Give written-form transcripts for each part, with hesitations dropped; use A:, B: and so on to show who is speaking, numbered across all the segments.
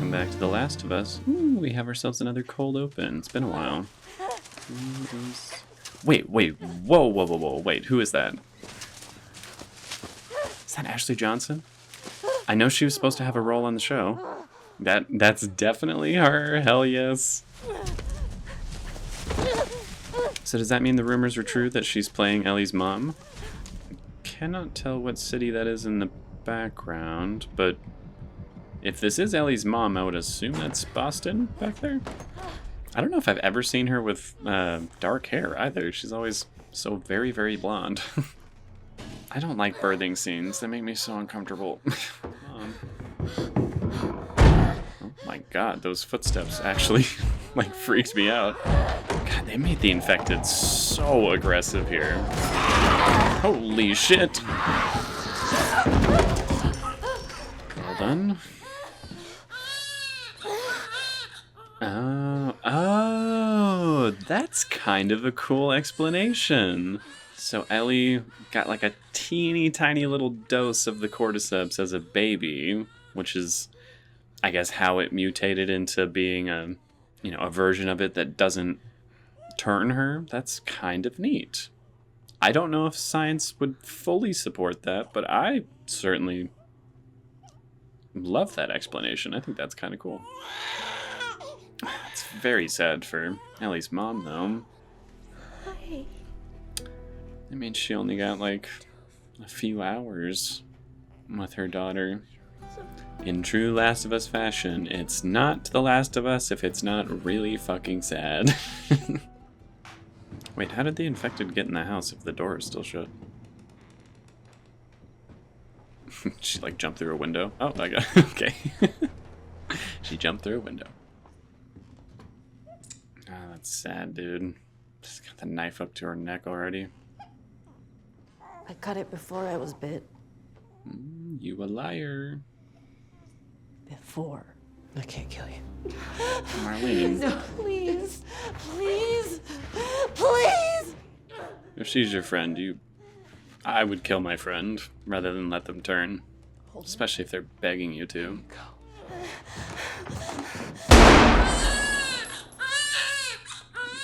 A: welcome back to The Last of Us. Ooh, we have ourselves another cold open. It's been a while. Wait, whoa, wait, who is that? Is that Ashley Johnson? I know she was supposed to have a role on the show. That's definitely her, hell yes. So does that mean the rumors are true that she's playing Ellie's mom? Cannot tell what city that is in the background, but if this is Ellie's mom, I would assume that's Boston back there. I don't know if I've ever seen her with dark hair either. She's always so very, very blonde. I don't like birthing scenes. They make me so uncomfortable. Oh my god, those footsteps actually like freaked me out. God, they made the infected so aggressive here. Holy shit. Well done. Oh, that's kind of a cool explanation. So Ellie got like a teeny tiny little dose of the cordyceps as a baby, which is, I guess, how it mutated into being a version of it that doesn't turn her. That's kind of neat. I don't know if science would fully support that, but I certainly love that explanation. I think that's kind of cool. It's very sad for Ellie's mom, though.
B: Hi.
A: I mean, she only got like a few hours with her daughter. In true Last of Us fashion, it's not The Last of Us if it's not really fucking sad. Wait, how did the infected get in the house if the door is still shut? She like jumped through a window? Oh, I got okay. She jumped through a window. Oh, that's sad, dude. She's got the knife up to her neck already.
B: I cut it before I was bit.
A: You a liar.
B: Before. I can't kill you.
A: Marlene.
B: No, please. Please. Please.
A: If she's your friend, I would kill my friend rather than let them turn. Especially if they're begging you to.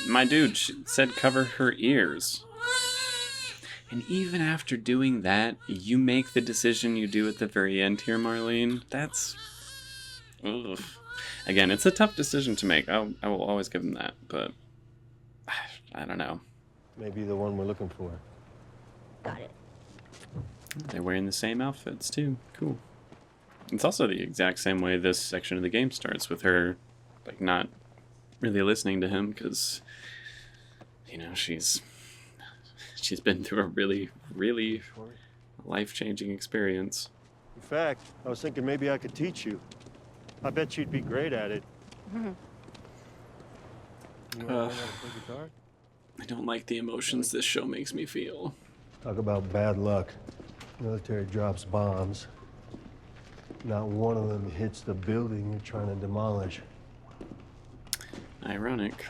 A: My dude said cover her ears. And even after doing that, you make the decision you do at the very end here, Marlene. That's... Ugh. Again, it's a tough decision to make. I will always give him that, but... I don't know.
C: Maybe the one we're looking for.
B: Got it.
A: They're wearing the same outfits, too. Cool. It's also the exact same way this section of the game starts, with her, like, not really listening to him, because, she's been through a really, really life-changing experience.
C: In fact, I was thinking maybe I could teach you. I bet you'd be great at it. You wanna learn how to play guitar?
A: I don't like the emotions this show makes me feel.
C: Talk about bad luck. Military drops bombs. Not one of them hits the building you're trying to demolish.
A: Ironic.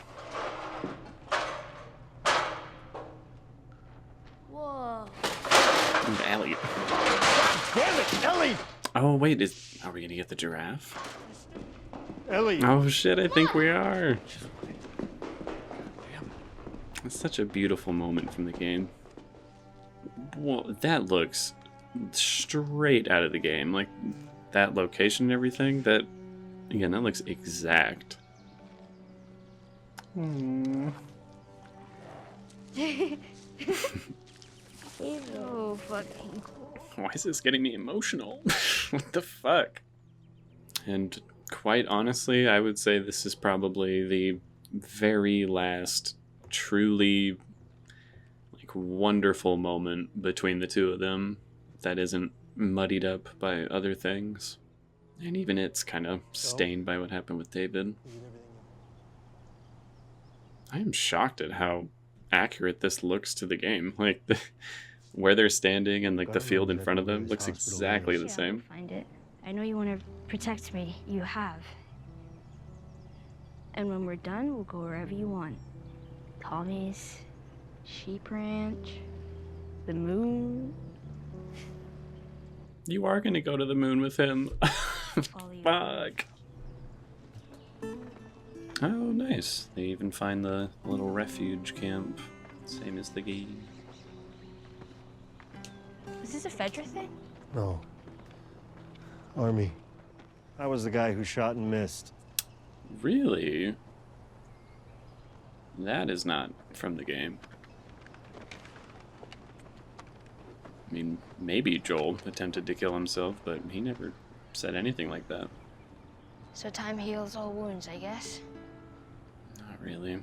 B: Whoa.
A: Ooh, Ellie.
C: Damn it, Ellie!
A: Oh, wait, are we gonna get the giraffe?
C: Ellie!
A: Oh shit, I think we are. It's such a beautiful moment from the game. Well, that looks straight out of the game. Like, that location and everything, that looks exact.
B: So fucking cool.
A: Why is this getting me emotional? What the fuck? And quite honestly, I would say this is probably the very last truly wonderful moment between the two of them that isn't muddied up by other things. And even it's kind of stained by what happened with David. I am shocked at how accurate this looks to the game. Like, where they're standing and like the field in front of them looks exactly the same.
D: Find it. I know you want to protect me. You have. And when we're done, we'll go wherever you want. Tommy's, Sheep Ranch, the moon.
A: You are gonna go to the moon with him.
D: All you.
A: Fuck. Oh, nice. They even find the little refuge camp. Same as the game.
D: Was this a Fedra thing?
C: No. Army. I was the guy who shot and missed.
A: Really? That is not from the game. I mean, maybe Joel attempted to kill himself, but he never said anything like that.
D: So time heals all wounds, I guess.
A: Not really.
C: It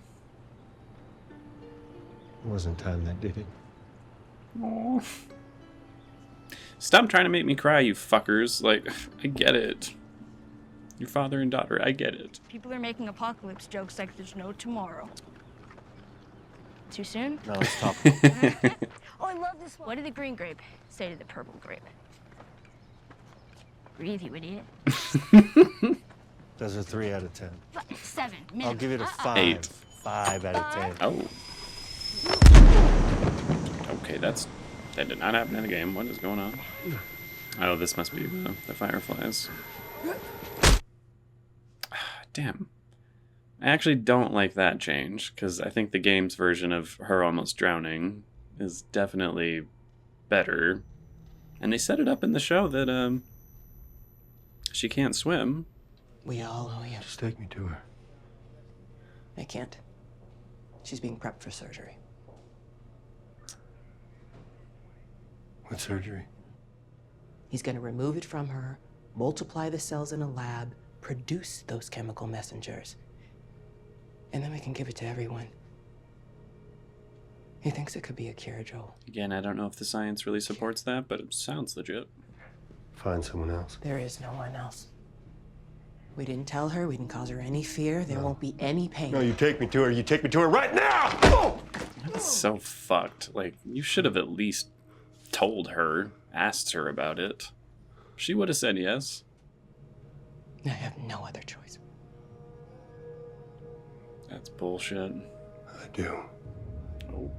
C: wasn't time that did it.
A: Aww. Stop trying to make me cry, you fuckers. Like, I get it. Your father and daughter, I get it.
D: People are making apocalypse jokes like there's no tomorrow. Too soon?
C: No, let's talk.
D: Oh, I love this one. What did the green grape say to the purple grape? Breathe, you idiot.
C: Those are 3 out of 10.
D: 7. Minimum.
C: I'll give it a 5.
A: 8.
C: 5 out of 10.
A: Oh. Okay, that did not happen in the game. What is going on? Oh, this must be the fireflies. Damn. I actually don't like that change, because I think the game's version of her almost drowning is definitely better. And they set it up in the show that she can't swim.
B: We all owe you.
C: Just take me to her.
B: I can't. She's being prepped for surgery.
C: What surgery?
B: He's going to remove it from her, multiply the cells in a lab, produce those chemical messengers, and then we can give it to everyone. He thinks it could be a cure, Joel.
A: Again, I don't know if the science really supports that, but it sounds legit.
C: Find someone else.
B: There is no one else. We didn't tell her. We didn't cause her any fear. There won't be any pain.
C: No, you take me to her. You take me to her right now! Oh!
A: That's so fucked. Like, you should have at least told her, asked her about it. She would have said yes.
B: I have no other choice.
A: That's bullshit.
C: I do.
A: Oh.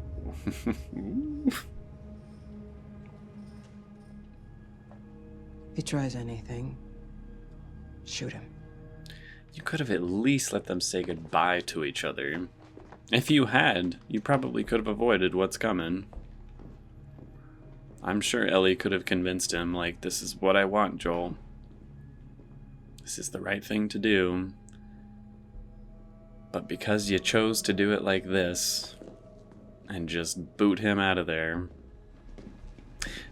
B: If he tries anything, shoot him.
A: You could have at least let them say goodbye to each other. If you had, you probably could have avoided what's coming. I'm sure Ellie could have convinced him, like, this is what I want, Joel. This is the right thing to do. But because you chose to do it like this, and just boot him out of there,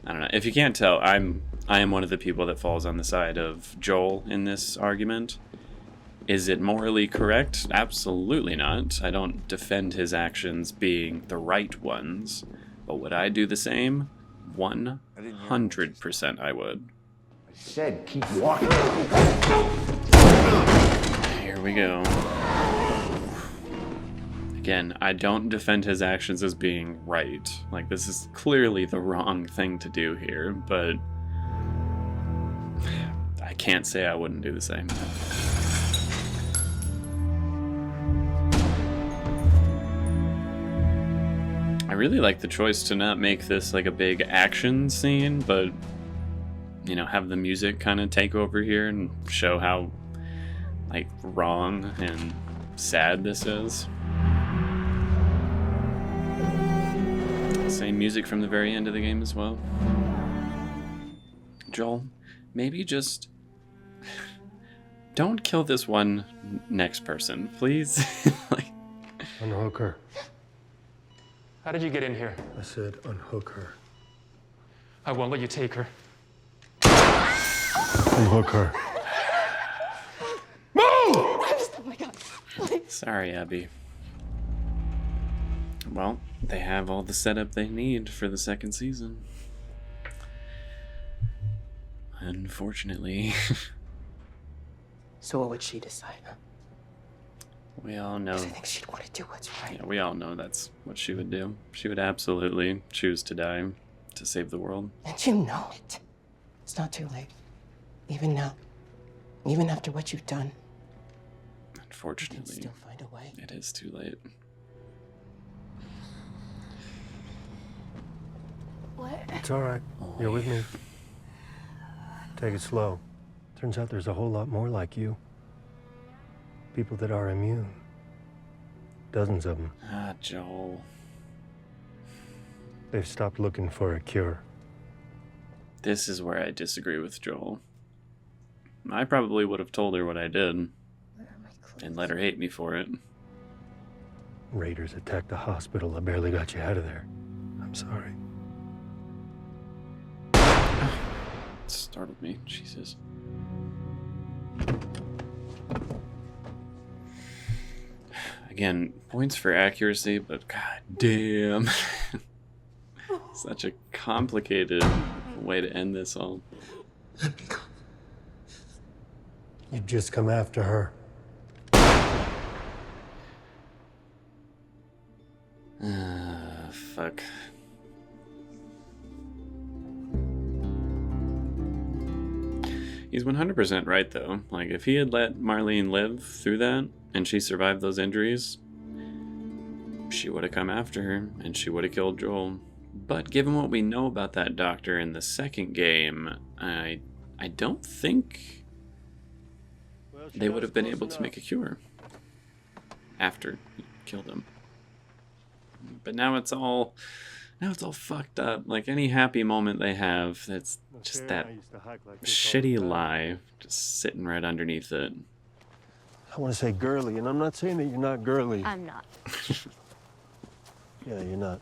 A: I don't know. If you can't tell, I am one of the people that falls on the side of Joel in this argument. Is it morally correct? Absolutely not. I don't defend his actions being the right ones. But would I do the same? 100% I would.
E: I said keep walking.
A: Here we go. Again, I don't defend his actions as being right. Like, this is clearly the wrong thing to do here, but I can't say I wouldn't do the same. I really like the choice to not make this like a big action scene, but, you know, have the music kind of take over here and show how, like, wrong and sad this is. Same music from the very end of the game as well. Joel, maybe just don't kill this one next person, please. Like,
C: Unhook her.
F: How did you get in here?
C: I said unhook her.
F: I won't let you take her.
C: Unhook her.
B: Oh my God.
A: sorry, Abby. Well, they have all the setup they need for the second season. Unfortunately.
B: So what would she decide, huh?
A: We all know.
B: 'Cause I think she'd want to do what's right.
A: Yeah, we all know that's what she would do. She would absolutely choose to die to save the world.
B: And you know it. It's not too late. Even now. Even after what you've done. You can
A: Unfortunately,
B: still find a way.
A: it is too late.
D: What?
C: It's all right. You're with me. Take it slow. Turns out there's a whole lot more like you. People that are immune. Dozens of them.
A: Ah, Joel.
C: They've stopped looking for a cure.
A: This is where I disagree with Joel. I probably would have told her what I did and let her hate me for it.
C: Raiders attacked the hospital. I barely got you out of there. I'm sorry.
A: It startled me. Jesus. Again, points for accuracy, but god damn. Such a complicated way to end this all.
C: You've just come after her.
A: Fuck. He's 100% right, though. Like, if he had let Marlene live through that, and she survived those injuries, she would have come after her, and she would have killed Joel. But given what we know about that doctor in the second game, I don't think they would have been able to make a cure after he killed him. But now it's all fucked up. Like, any happy moment they have, that's just that shitty lie just sitting right underneath it.
C: I want to say girly, and I'm not saying that you're not girly.
D: I'm not.
C: Yeah, you're not.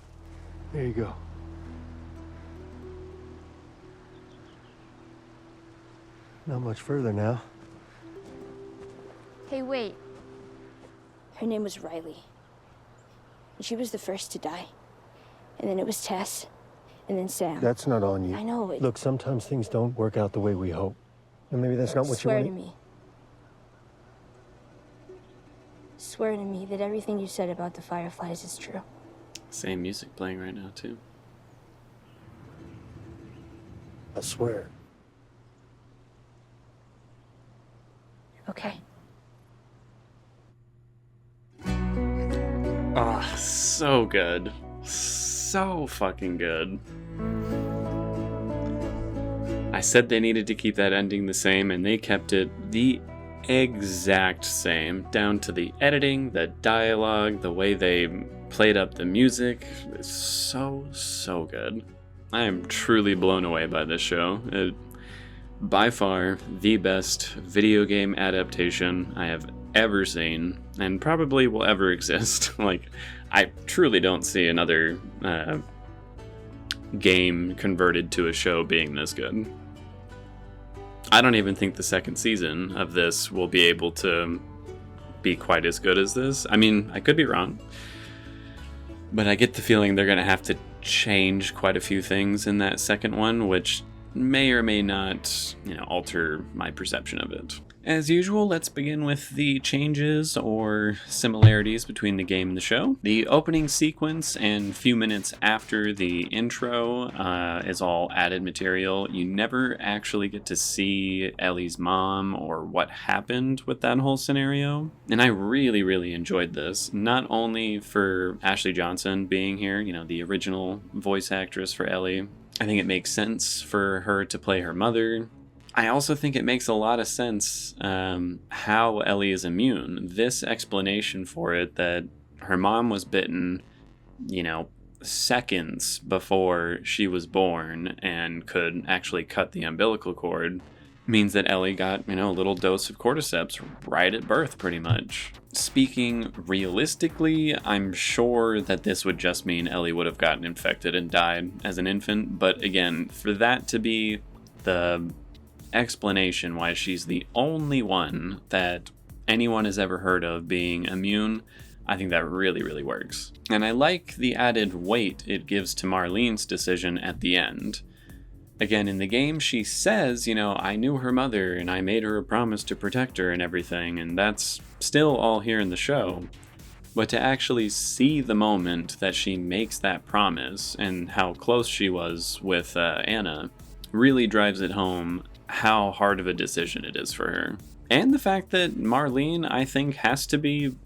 C: There you go. Not much further now.
D: Hey, wait. Her name was Riley. And she was the first to die. And then it was Tess. And then Sam.
C: That's not on you.
D: I know.
C: Look, sometimes things don't work out the way we hope. And maybe that's not what you
D: Swear
C: want.
D: to me. Swear to me that everything you said about the Fireflies is true.
A: Same music playing right now, too.
C: I swear.
D: Okay.
A: Ah, so good. So fucking good. I said they needed to keep that ending the same, and they kept it the exact same, down to the editing, the dialogue, the way they played up the music. It's so good. I am truly blown away by this show. By far the best video game adaptation I have ever seen, and probably will ever exist. Like, I truly don't see another game converted to a show being this good. I don't even think the second season of this will be able to be quite as good as this. I mean, I could be wrong, but I get the feeling they're going to have to change quite a few things in that second one, which may or may not, alter my perception of it. As usual, let's begin with the changes or similarities between the game and the show. The opening sequence and few minutes after the intro is all added material. You never actually get to see Ellie's mom or what happened with that whole scenario. And I really, really enjoyed this. Not only for Ashley Johnson being here, the original voice actress for Ellie. I think it makes sense for her to play her mother. I also think it makes a lot of sense how Ellie is immune. This explanation for it, that her mom was bitten, seconds before she was born and could actually cut the umbilical cord, means that Ellie got, a little dose of cordyceps right at birth, pretty much. Speaking realistically, I'm sure that this would just mean Ellie would have gotten infected and died as an infant. But again, for that to be the explanation why she's the only one that anyone has ever heard of being immune, I think that really, really works. And I like the added weight it gives to Marlene's decision at the end. Again, in the game, she says, I knew her mother and I made her a promise to protect her and everything, and that's still all here in the show. But to actually see the moment that she makes that promise and how close she was with Anna really drives it home how hard of a decision it is for her. And the fact that Marlene, I think, has to be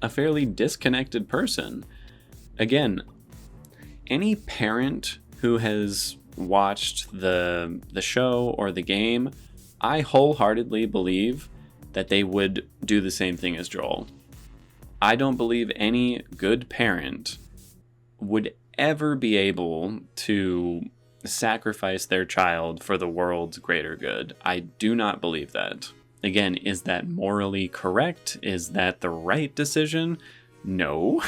A: a fairly disconnected person. Again, any parent who has watched the show or the game, I wholeheartedly believe that they would do the same thing as Joel. I don't believe any good parent would ever be able to sacrifice their child for the world's greater good. I do not believe that. Again, is that morally correct? Is that the right decision? No.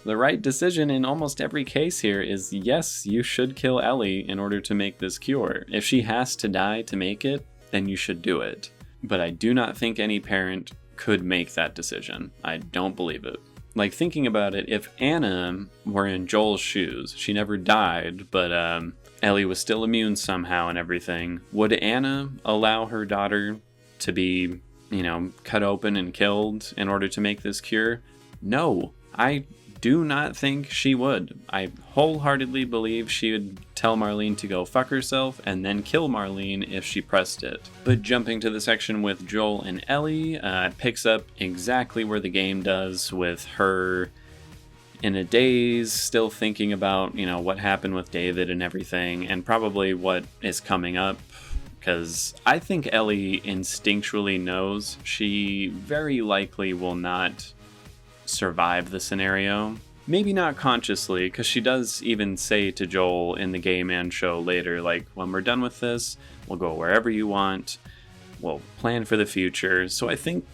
A: The right decision in almost every case here is yes, you should kill Ellie in order to make this cure. If she has to die to make it, then you should do it. But I do not think any parent could make that decision. I don't believe it. Like, thinking about it, if Anna were in Joel's shoes, she never died, but Ellie was still immune somehow and everything, would Anna allow her daughter to be, cut open and killed in order to make this cure? No, I do not think she would. I wholeheartedly believe she would tell Marlene to go fuck herself and then kill Marlene if she pressed it. But jumping to the section with Joel and Ellie, picks up exactly where the game does, with her in a daze, still thinking about, what happened with David and everything, and probably what is coming up. Because I think Ellie instinctually knows she very likely will not survive the scenario. Maybe not consciously, because she does even say to Joel in the game and show later, like, when we're done with this, we'll go wherever you want, we'll plan for the future. So I think,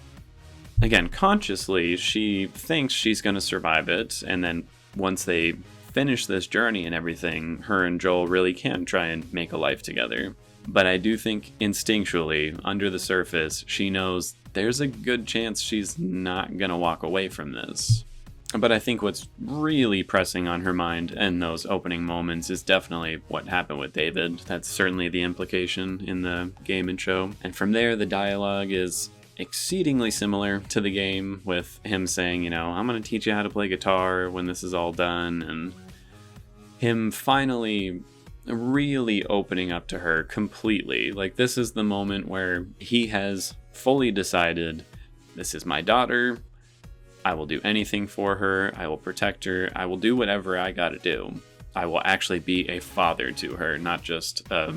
A: again, consciously, she thinks she's going to survive it, and then once they finish this journey and everything, her and Joel really can try and make a life together. But I do think instinctually, under the surface, she knows there's a good chance she's not gonna walk away from this. But I think what's really pressing on her mind in those opening moments is definitely what happened with David. That's certainly the implication in the game and show. And from there, the dialogue is exceedingly similar to the game, with him saying, I'm gonna teach you how to play guitar when this is all done, and him finally really opening up to her completely. Like, this is the moment where he has fully decided, this is my daughter, I will do anything for her, I will protect her, I will do whatever I gotta do. I will actually be a father to her, not just a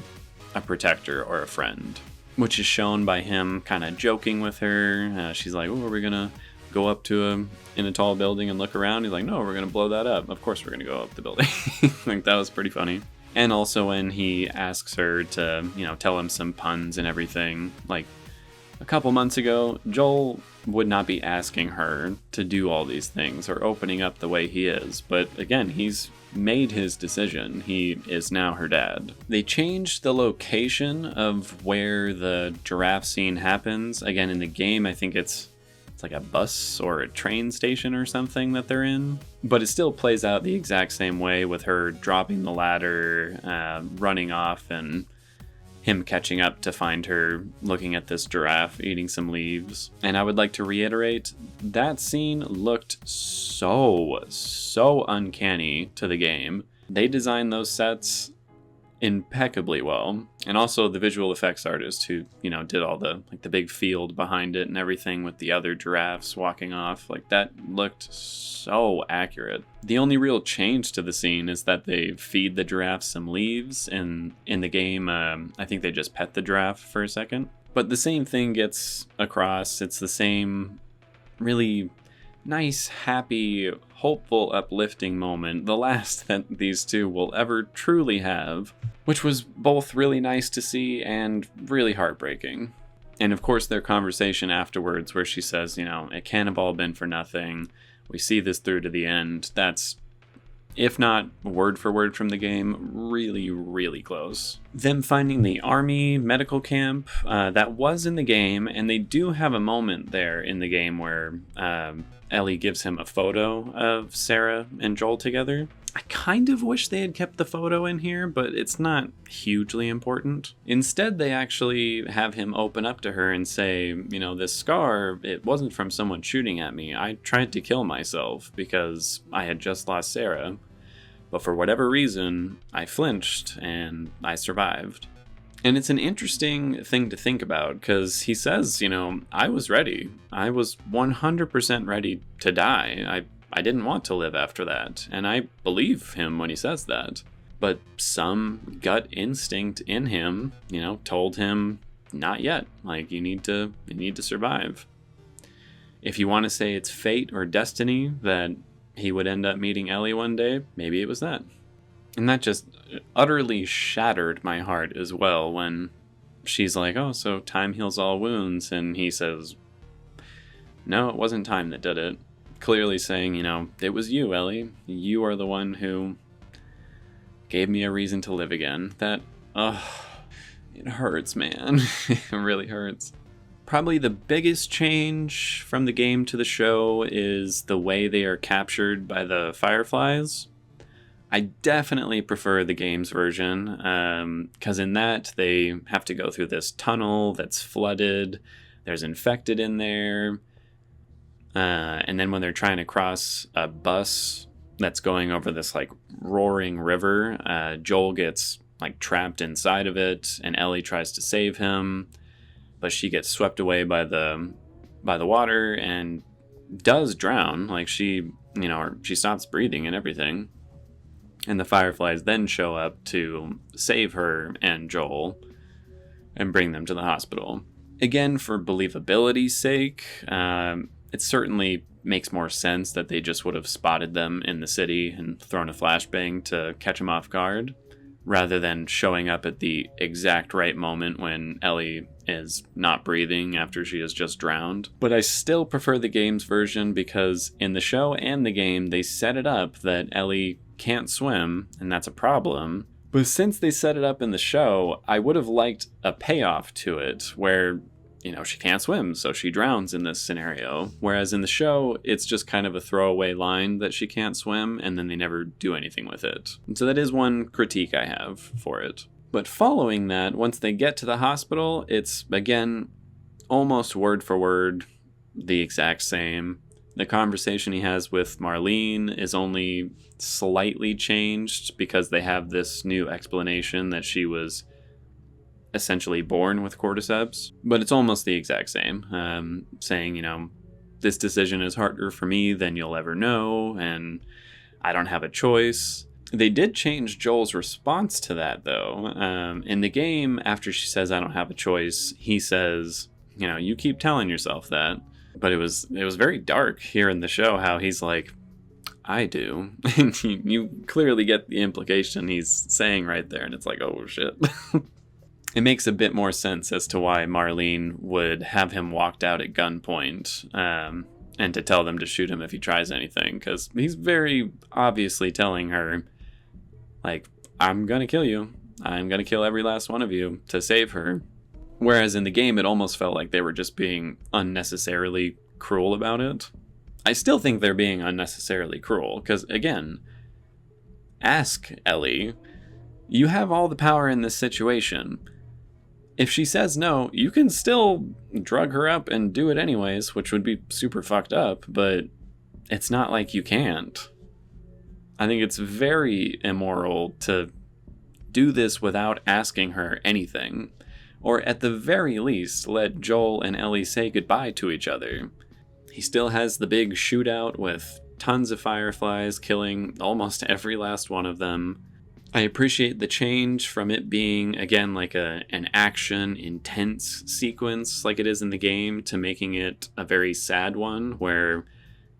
A: protector or a friend. Which is shown by him kind of joking with her. She's like, are we gonna go up to in a tall building and look around? He's like, no, we're gonna blow that up. Of course we're gonna go up the building. Like, that was pretty funny. And also when he asks her to, tell him some puns and everything. Like, a couple months ago, Joel would not be asking her to do all these things or opening up the way he is. But again, he's made his decision. He is now her dad. They changed the location of where the giraffe scene happens. Again, in the game, I think it's like a bus or a train station or something that they're in. But it still plays out the exact same way, with her dropping the ladder, running off, and him catching up to find her looking at this giraffe eating some leaves. And I would like to reiterate, that scene looked so uncanny to the game. They designed those sets impeccably well. And also the visual effects artist who, did all the big field behind it and everything with the other giraffes walking off, that looked so accurate. The only real change to the scene is that they feed the giraffes some leaves, and in the game, I think they just pet the giraffe for a second. But the same thing gets across. It's the same really nice, happy, hopeful, uplifting moment, the last that these two will ever truly have, which was both really nice to see and really heartbreaking. And of course their conversation afterwards, where she says, it can't have all been for nothing, we see this through to the end. That's, if not word for word from the game, really, really close. Them finding the army medical camp, that was in the game, and they do have a moment there in the game where Ellie gives him a photo of Sarah and Joel together. I kind of wish they had kept the photo in here, but it's not hugely important. Instead, they actually have him open up to her and say, this scar, it wasn't from someone shooting at me. I tried to kill myself because I had just lost Sarah. But for whatever reason, I flinched and I survived. And it's an interesting thing to think about, because he says, I was ready. I was 100% ready to die. I didn't want to live after that. And I believe him when he says that. But some gut instinct in him, told him, not yet. Like, you need to survive. If you want to say it's fate or destiny that he would end up meeting Ellie one day, maybe it was that. And that just utterly shattered my heart as well when she's like, oh, so time heals all wounds. And he says, no, it wasn't time that did it. Clearly saying, it was you, Ellie. You are the one who gave me a reason to live again. That, it hurts, man. It really hurts. Probably the biggest change from the game to the show is the way they are captured by the Fireflies. I definitely prefer the game's version, because in that they have to go through this tunnel that's flooded. There's infected in there. And then when they're trying to cross a bus that's going over this like roaring river, Joel gets like trapped inside of it, and Ellie tries to save him, but she gets swept away by the water and does drown. Like she stops breathing and everything. And the Fireflies then show up to save her and Joel and bring them to the hospital. Again, for believability's sake, it certainly makes more sense that they just would have spotted them in the city and thrown a flashbang to catch them off guard, rather than showing up at the exact right moment when Ellie is not breathing after she has just drowned. But I still prefer the game's version because in the show and the game, they set it up that Ellie can't swim, and that's a problem. But since they set it up in the show, I would have liked a payoff to it where, she can't swim, so she drowns in this scenario. Whereas in the show, it's just kind of a throwaway line that she can't swim, and then they never do anything with it. And so that is one critique I have for it. But following that, once they get to the hospital, it's, again, almost word for word the exact same. The conversation he has with Marlene is only slightly changed because they have this new explanation that she was essentially born with cordyceps, but it's almost the exact same. Saying, this decision is harder for me than you'll ever know, and I don't have a choice. They did change Joel's response to that, though. In the game, after she says, I don't have a choice, he says, you keep telling yourself that. But it was very dark here in the show how he's like, I do. And you clearly get the implication he's saying right there, and it's like, oh shit. It makes a bit more sense as to why Marlene would have him walked out at gunpoint, and to tell them to shoot him if he tries anything, because he's very obviously telling her, like, I'm gonna kill you. I'm gonna kill every last one of you to save her. Whereas in the game, it almost felt like they were just being unnecessarily cruel about it. I still think they're being unnecessarily cruel, because, again, ask Ellie. You have all the power in this situation. If she says no, you can still drug her up and do it anyways, which would be super fucked up, but it's not like you can't. I think it's very immoral to do this without asking her anything. Or at the very least, let Joel and Ellie say goodbye to each other. He still has the big shootout with tons of fireflies, killing almost every last one of them. I appreciate the change from it being, again, like an action, intense sequence like it is in the game, to making it a very sad one, where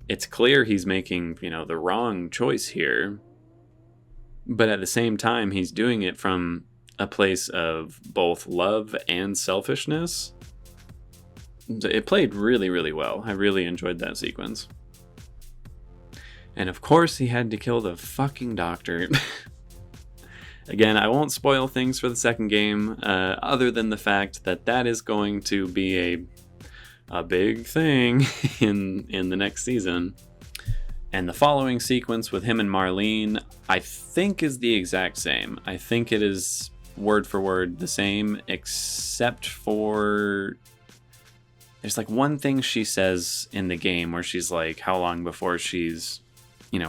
A: it's clear he's making, the wrong choice here. But at the same time, he's doing it from a place of both love and selfishness. It played really, really well. I really enjoyed that sequence. And of course, he had to kill the fucking doctor. Again, I won't spoil things for the second game, other than the fact that is going to be a big thing in the next season. And the following sequence with him and Marlene, I think is the exact same. I think it is word for word the same, except for there's like one thing she says in the game where she's like, how long before she's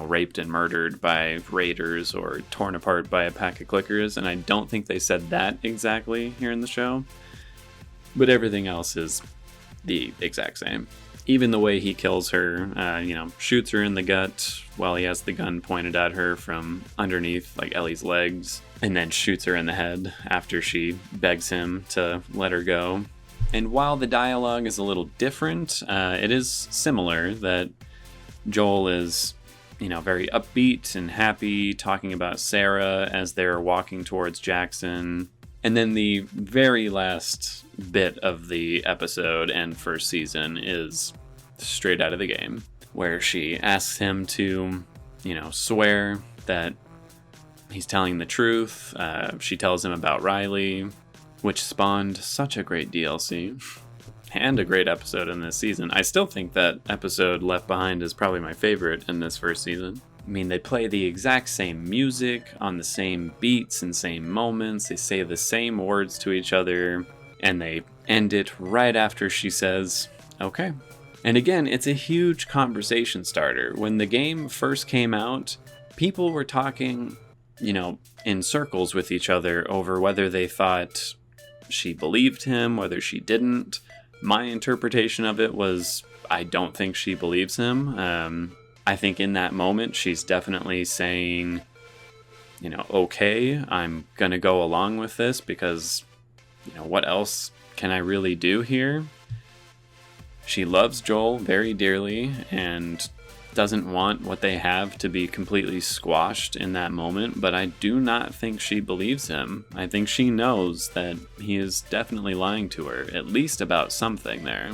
A: raped and murdered by raiders or torn apart by a pack of clickers, and I don't think they said that exactly here in the show, but everything else is the exact same. Even the way he kills her, shoots her in the gut while he has the gun pointed at her from underneath, like, Ellie's legs, and then shoots her in the head after she begs him to let her go. And while the dialogue is a little different, it is similar that Joel is, very upbeat and happy, talking about Sarah as they're walking towards Jackson. And then the very last bit of the episode and first season is straight out of the game, where she asks him to, swear that he's telling the truth. She tells him about Riley, which spawned such a great DLC and a great episode in this season. I still think that episode Left Behind is probably my favorite in this first season. I mean, they play the exact same music on the same beats and same moments. They say the same words to each other, and they end it right after she says, okay. And again, it's a huge conversation starter. When the game first came out, people were talking, in circles with each other over whether they thought she believed him, whether she didn't. My interpretation of it was, I don't think she believes him. I think in that moment, she's definitely saying, okay, I'm going to go along with this because, what else can I really do here? She loves Joel very dearly and doesn't want what they have to be completely squashed in that moment, but I do not think she believes him. I think she knows that he is definitely lying to her, at least about something there.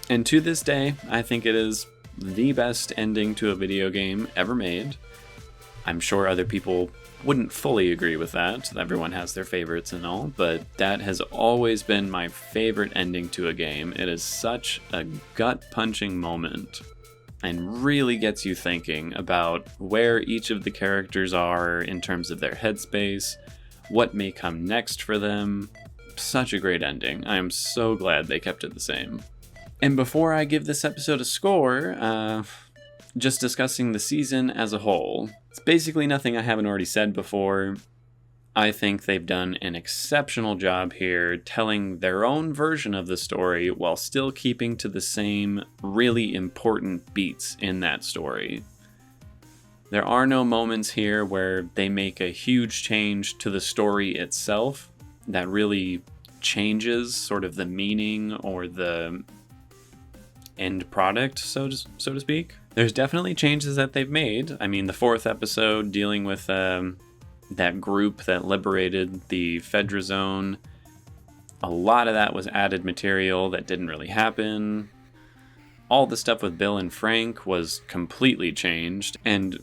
A: And to this day, I think it is the best ending to a video game ever made. I'm sure other people wouldn't fully agree with that. Everyone has their favorites and all, but that has always been my favorite ending to a game. It is such a gut-punching moment and really gets you thinking about where each of the characters are in terms of their headspace, what may come next for them. Such a great ending. I am so glad they kept it the same. And before I give this episode a score, just discussing the season as a whole. It's basically nothing I haven't already said before. I think they've done an exceptional job here telling their own version of the story while still keeping to the same really important beats in that story. There are no moments here where they make a huge change to the story itself that really changes sort of the meaning or the end product, so to speak. There's definitely changes that they've made. I mean, the fourth episode dealing with that group that liberated the Fedra zone, a lot of that was added material that didn't really happen. All the stuff with Bill and Frank was completely changed, and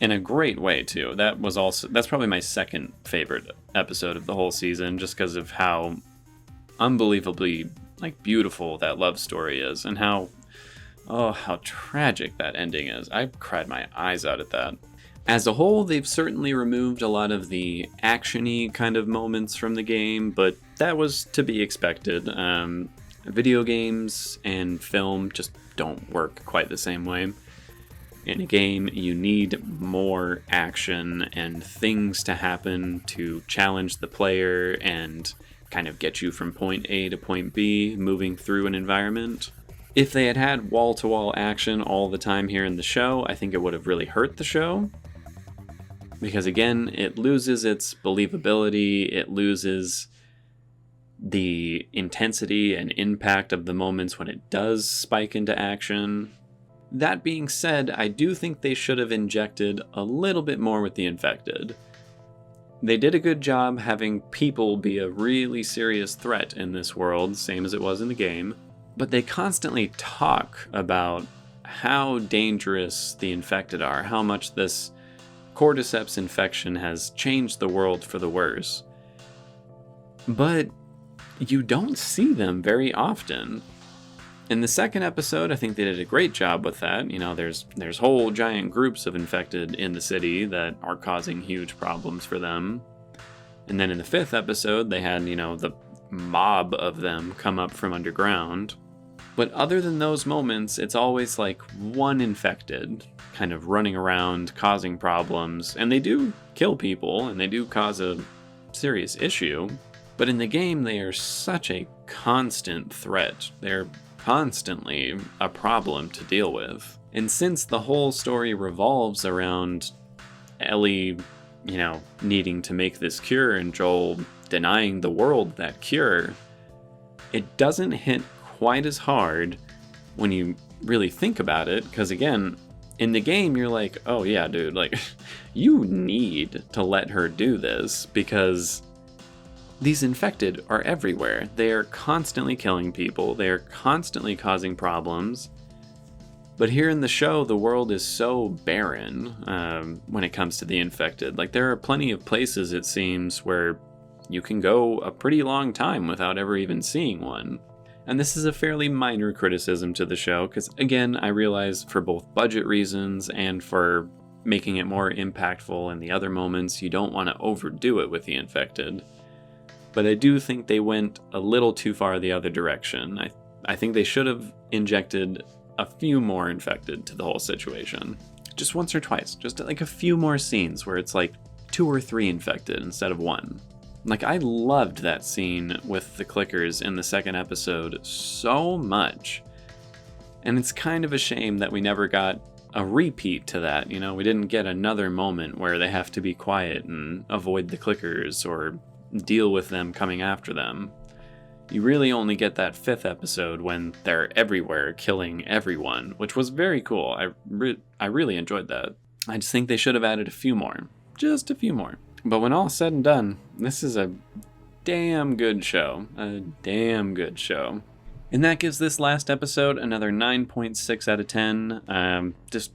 A: in a great way too. That's probably my second favorite episode of the whole season, just because of how unbelievably beautiful that love story is, and how tragic that ending is. I cried my eyes out at that. As a whole, they've certainly removed a lot of the action-y kind of moments from the game, but that was to be expected. Video games and film just don't work quite the same way. In a game, you need more action and things to happen to challenge the player and kind of get you from point A to point B, moving through an environment. If they had had wall-to-wall action all the time here in the show, I think it would have really hurt the show. Because again, it loses its believability, it loses the intensity and impact of the moments when it does spike into action. That being said, I do think they should have injected a little bit more with the infected. They did a good job having people be a really serious threat in this world, same as it was in the game, but they constantly talk about how dangerous the infected are, how much this cordyceps infection has changed the world for the worse. But you don't see them very often. In the second episode, I think they did a great job with that. There's whole giant groups of infected in the city that are causing huge problems for them. And then in the fifth episode, they had, the mob of them come up from underground. But other than those moments, it's always one infected kind of running around, causing problems. And they do kill people, and they do cause a serious issue. But in the game, they are such a constant threat. They're constantly a problem to deal with. And since the whole story revolves around Ellie, needing to make this cure and Joel denying the world that cure, it doesn't hit quite as hard when you really think about it, because again, in the game you're like, oh yeah, dude, like, you need to let her do this because these infected are everywhere. They are constantly killing people, they are constantly causing problems. But here in the show, the world is so barren when it comes to the infected. Like, there are plenty of places, it seems, where you can go a pretty long time without ever even seeing one. And this is a fairly minor criticism to the show, because again, I realize for both budget reasons and for making it more impactful in the other moments, you don't want to overdo it with the infected. But I do think they went a little too far the other direction. I think they should have injected a few more infected to the whole situation. Just once or twice, just like a few more scenes where it's like 2 or 3 infected instead of 1. Like, I loved that scene with the clickers in the second episode so much. And it's kind of a shame that we never got a repeat to that, we didn't get another moment where they have to be quiet and avoid the clickers or deal with them coming after them. You really only get that 5th episode when they're everywhere killing everyone, which was very cool. I really enjoyed that. I just think they should have added a few more. Just a few more. But when all said and done, this is a damn good show. A damn good show. And that gives this last episode another 9.6 out of 10. Just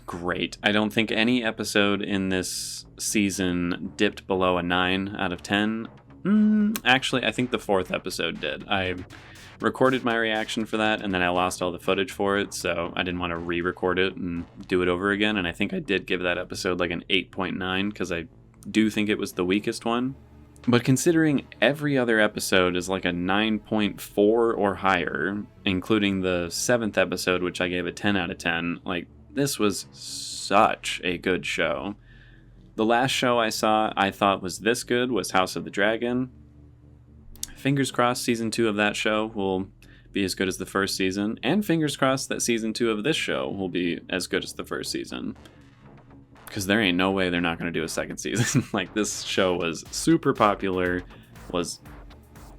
A: great. I don't think any episode in this season dipped below a 9 out of 10. Actually, I think the 4th episode did. I recorded my reaction for that, and then I lost all the footage for it, so I didn't want to re-record it and do it over again, and I think I did give that episode like an 8.9, because I do think it was the weakest one. But considering every other episode is like a 9.4 or higher, including the 7th episode, which I gave a 10 out of 10, like, this was such a good show. The last show I saw I thought was this good was House of the Dragon. Fingers crossed season 2 of that show will be as good as the first season, and fingers crossed that season 2 of this show will be as good as the first season. Because there ain't no way they're not going to do a second season. Like, this show was super popular, was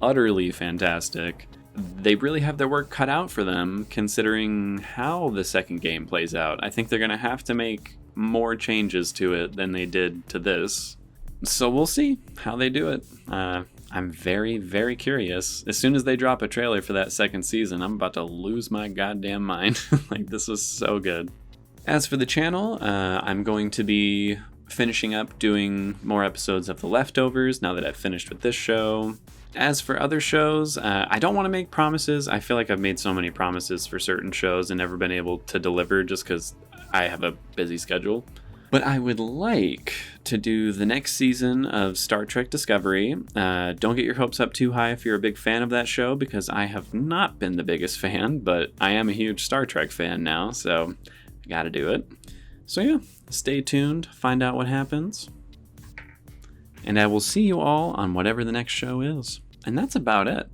A: utterly fantastic. They really have their work cut out for them, considering how the second game plays out. I think they're going to have to make more changes to it than they did to this. So we'll see how they do it. I'm very, very curious. As soon as they drop a trailer for that second season, I'm about to lose my goddamn mind. Like, this was so good. As for the channel, I'm going to be finishing up doing more episodes of The Leftovers now that I've finished with this show. As for other shows, I don't want to make promises. I feel like I've made so many promises for certain shows and never been able to deliver just because I have a busy schedule. But I would like to do the next season of Star Trek Discovery. Don't get your hopes up too high if you're a big fan of that show, because I have not been the biggest fan, but I am a huge Star Trek fan now, so I gotta do it. So yeah, stay tuned, find out what happens. And I will see you all on whatever the next show is. And that's about it.